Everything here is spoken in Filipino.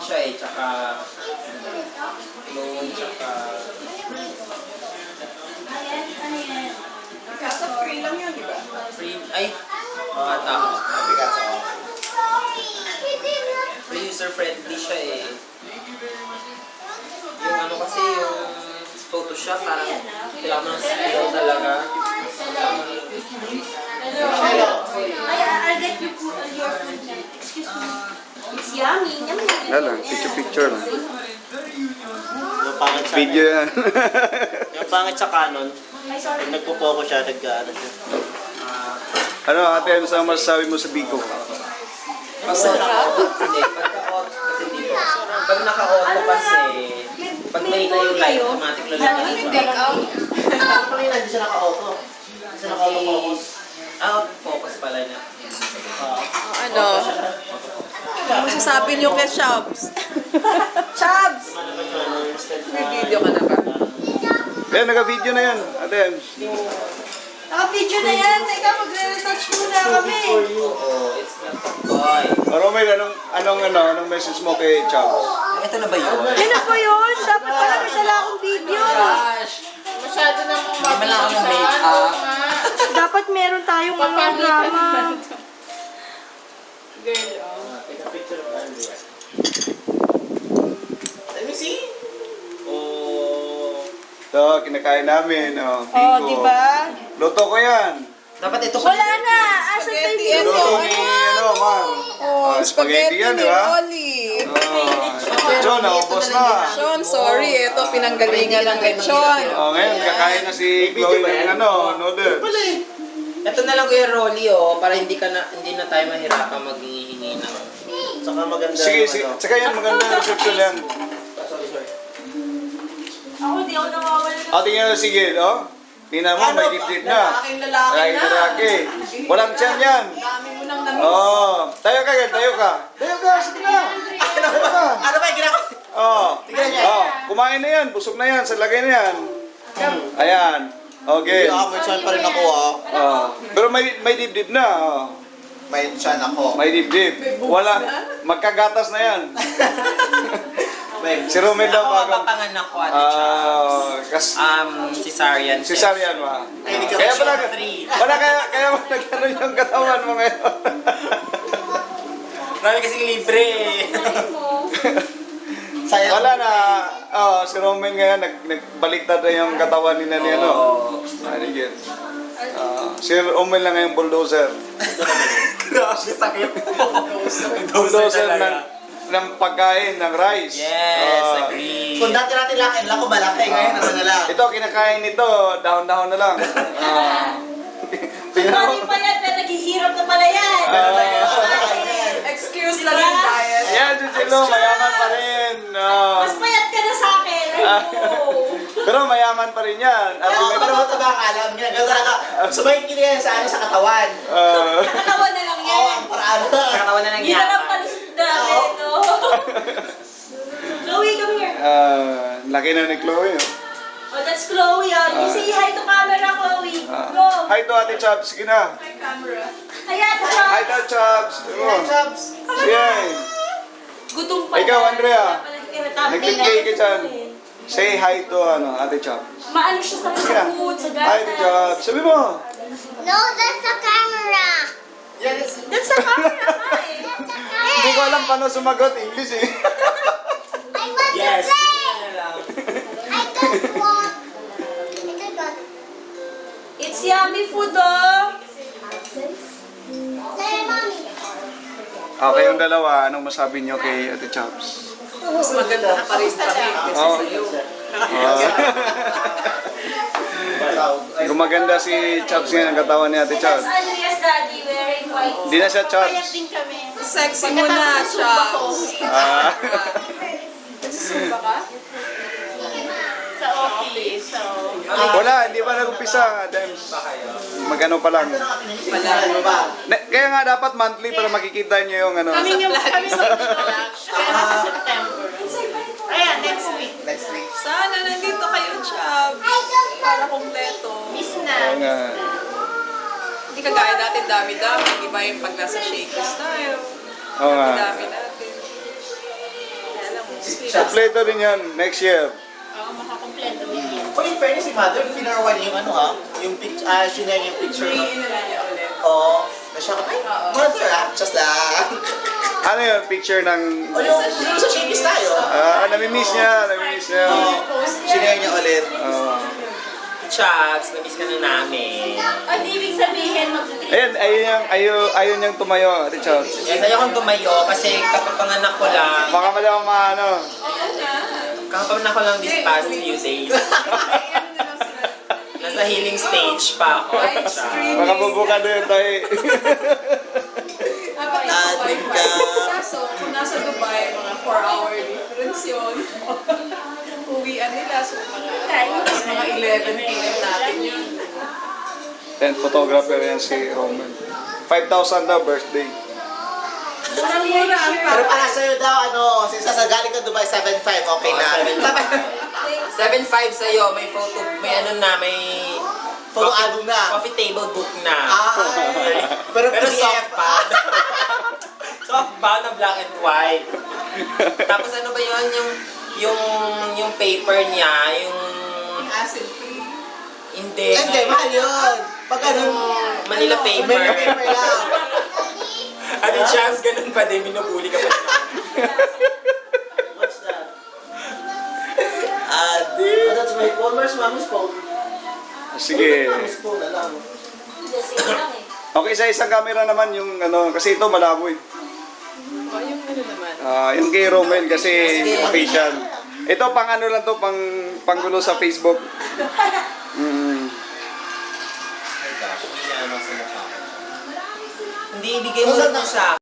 siya eh, tsaka clone, tsaka... Kaso free lang yun, di ba? Free, ay, tama. Free user-friendly siya eh. Yung ano kasi, yung Photoshop, parang kailangan mo ng skill talaga. Hello. I'll get you your food now. Excuse me. It's yummy. Yummy. Wala lang, picture lang. Yung pangit sa Video yan. Yung pangit sa Canon, Ay, sorry. pag nagpo-focus siya, nag-ano siya. Ano ate, ano sa masasabi mo sa Biko? Masarap. Hindi, pag naka-auto kasi, pag may na yung light, automatic lalaki. Take out. Kanina, hindi siya naka-auto. Hindi siya naka-auto-focus. Focus pala niya. Ano? Ano masasabi niyo kay Chubbs? Chubbs! May video ka na ba? Kaya naka-video na yan, ate. Naka-video na yan. Teka, magre-retouch muna kami. Oo, it's not a boy. Romel, anong message mo kay Charles? Ito na ba yun? Yan na po yun. Dapat pala may dala akong video. Masyado na mong Hindi man lang ako ng make-up. Dapat meron tayong mga drama. Girl, oh. Take a picture of Andrea. Let me see. Oh. Ito, kinakain namin. Oh, Biko. di ba? Luto ko yan. Dapat ito Wala na. Asa tayo Spaghetti video? and Luto ni, ma'am. Oh, spaghetti yan, ni di ba? Olive. John, naubos na. Sean, sorry. Ito, pinanggalingan ng lechon. Ngayon, kakain na si Chloe ng noodles. Ito na lang Kuya Rolly para hindi na tayo mahirapan maghihingi ng... Saka maganda. Sige, ano. saka yan, maganda reception yan. Sorry. Ako, di ako nawawala. Tingnan na sige, oh. Tingnan mo, may dip-dip na. Lalaking lalaki na. Lalaki. Walang tiyan yan. Dami mo nang namin. Oh, tayo ka, tayo ka. Tayo ka, sige na. Tayo ka. Ano ba yung ginagawa? Kumain na yan, busog na yan, sa lagay na yan. Ayan. Okay. May chan pa rin ako Pero may dip-dip na. May chan ako. May dip-dip. Wala, magkagatas na yan. Si Romel daw Ako, bago. mapanganak ko, Ate Charles. Cesarean. Cesarean ba? hindi ka Kaya pala, Cesarean. kaya mo nagano yung katawan mo ngayon. Marami kasing libre. Wala na, si Romel ngayon, nagbaliktad na yung katawan ni Nani, ano? Anigin. Si Romel na ngayong bulldozer. Grabe, sakit. Bulldozer ng pagkain, ng rice. Yes, agree. Kung dati natin laki, lako malaki. Ngayon, ano na lang. Ito, kinakain nito, dahon-dahon na lang. Tingnan mo. Mali pa yan, pero naghihirap na pala yan. Excuse lang yung diet. Ayan, si Chilo, mayaman pa rin. Mas payat ka na sa akin. Pero mayaman pa rin yan. At Pero mataba ka, alam niya. Gano'n talaga. Sumayin kilo yan sa katawan. Nakatawan na lang yan. Oo, ang paraan. Nakatawa na ng Hindi na lang yaman. palusot namin, no? Chloe, come here. Laki na ni Chloe. Oh, that's Chloe. You say hi to camera, Chloe. Go. Hi to Ate Chubbs, sige na. May camera. Ayan, Hi to Chubbs. Chubs. Yan. Gutom pa. Ikaw, yan. Andrea. Kaya pala tinatapos Nag-click ka dyan. natin. Say hi to Ate Chubbs. Maano siya sa Sige na. food, sa Hi Ate Chubbs. Sabi mo. No, that's the camera. That's the camera, hi. Hindi ko alam paano sumagot. English eh. I want Yes. to play. Yun na lang. I just want. I just want. It's yummy food, oh. Say, mommy. Kayong dalawa, anong masabi niyo kay Ate Chubbs? Mas maganda pa rin kami kaysa Oh. sa'yo. Gumaganda si Chubbs ngayon ang katawan ni Ate And Chubbs. that's Andrea's daddy wearing white. Hindi na siya Chubbs. Sexy mo na, Chubbs. Nagsusumba ka? Wala, hindi pa nag-umpisa. Magano pa lang. Ano ba? Kaya nga dapat monthly para makikita niyo yung ano. Next week. Sana nandito kayo, Chubbs. Para kompleto. Kaya nga. Hindi kagaya natin dami-dami. Iba yung pag nasa shakers tayo. Oo nga. Dami natin. Kompleto din yan next year. Oo, makakompleto din yan. Kung in fairness si Mother, pinarawan niya yung ano ha, yung shinare niya yung picture. Hindi nila niya ulit. Oo. Na siya, ay, Mother just lang. Ano yun, picture ng... O yung sa shakey's tayo. Namimiss niya. Shinare niya ulit. Chubbs, namiss ka na namin. At ibig sabihin, Ayan, ayaw niyang tumayo, Richard. Yes, ayokong tumayo kasi kapapanganak ko lang. Baka malang maano. Oo nga. Kapapanganak ko lang this past few days. Nasa healing stage pa ako. Baka bubuka din tayo. Dapat nasa Adik wifi. ka. Kaso, kung nasa Dubai, mga 4-hour difference yun. Uwian nila, so mga 11 p.m. natin yun. And photographer yan si Roman. 5,000 daw birthday. Mura ang Pero para sa'yo daw, since sa galing ka Dubai, 7.5, okay na. 7.5 sa'yo, may photo, may ano na, may Photo album na. coffee table book na. Pero Pero PDF soft pa. Soft pa na black and white. Tapos ano ba yun, yung paper niya, yung acid free. hindi. Hindi, mahal yun. Pag ano, Manila paper. Manila paper lang. Ano chance, ganun pa din, binubuli ka pa. What's that? Adi. Oh, that's my phone. Where's mommy's phone? Sige. Mommy's phone na lang. Okay, sa isang camera naman yung kasi ito malabo eh. O, yung ano naman. Yung kay Romel kasi official. Ito pang ano lang to, panggulo sa Facebook. Hindi ibigay mo lang sa